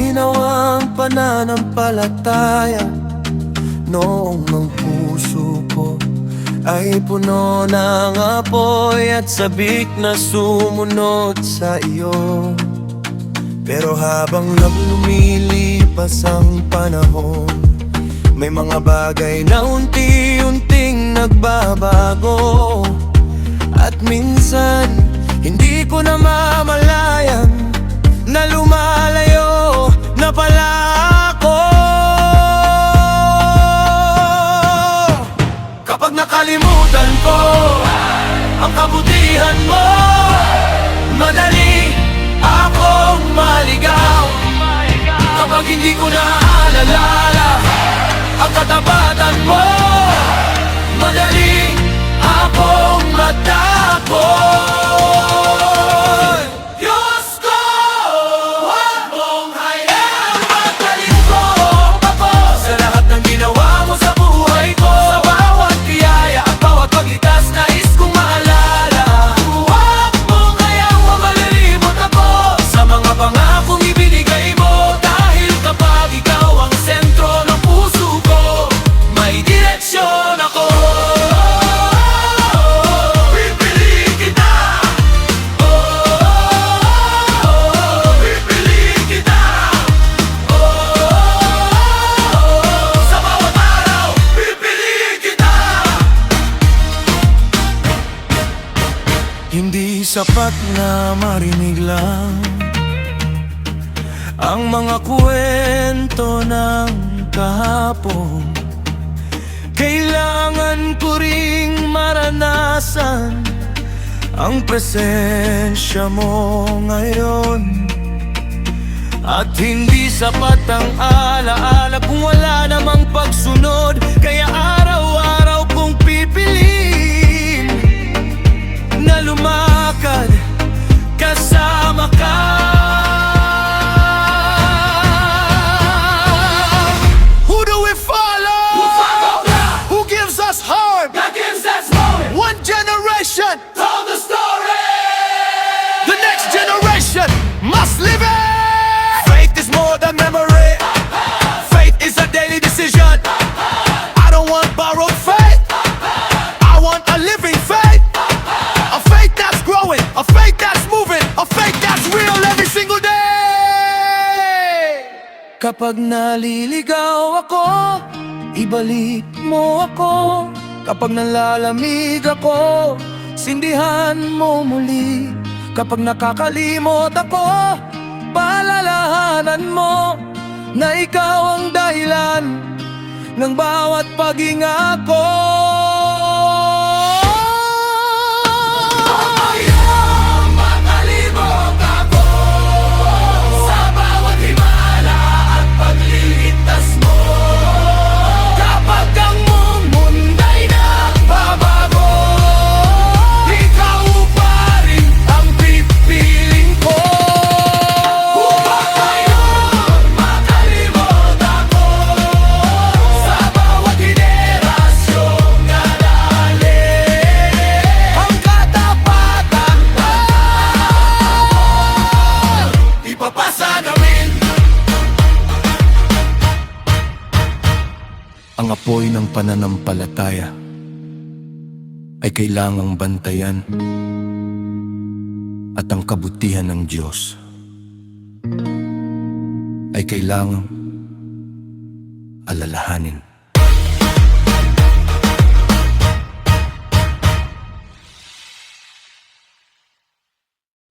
ginawang pananampalataya. Noong ang puso ko ay puno ng apoy at sabik na sumunod sa iyo. Pero habang lumilipas ang panahon, may mga bagay na unti-unting nagbabago. At minsan, hindi ko na mamalayan na lumalayo na pala ako. Kapag nakalimutan ko ang kabutihan mo, madali akong maligaw. Kapag hindi ko na alala ang katabatan mo, madali akong matakot. Diyos ko, huwag mong hayaang makalimot ako sa lahat ng ginawa mo sa buhay ko. Sa bawat biyaya at bawat pagligtas, nais kong maalala. Huwag mong hayaang malilimot ako sa mga pangakong ibinigay mo. Dahil kapag ikaw ang sentro ng puso ko, may direksyon ako. Hindi sapat na marinig lang ang mga kwento ng kahapon. Kailangan ko ring maranasan ang presensya mo ngayon. At hindi sapat ang alaala kung wala namang pagsunod. Kaya araw-araw kong pipiliin na lumakad kasama ka. Who do we follow? Who gives us hope? God gives us hope. One generation told the story. The next generation must live it. Faith is more than memory. Faith is a daily decision. I don't want borrowed faith. I want a living faith. A faith that's growing, a faith that's moving, a faith that's real every single day. Kapag naliligaw ako, ibalik mo ako. Kapag nalalamig ako, sindihan mo muli. Kapag nakakalimot ako, paalalahanan mo na ikaw ang dahilan ng bawat paghinga ko. Ang apoy ng pananampalataya ay kailangang bantayan, at ang kabutihan ng Diyos ay kailangang alalahanin.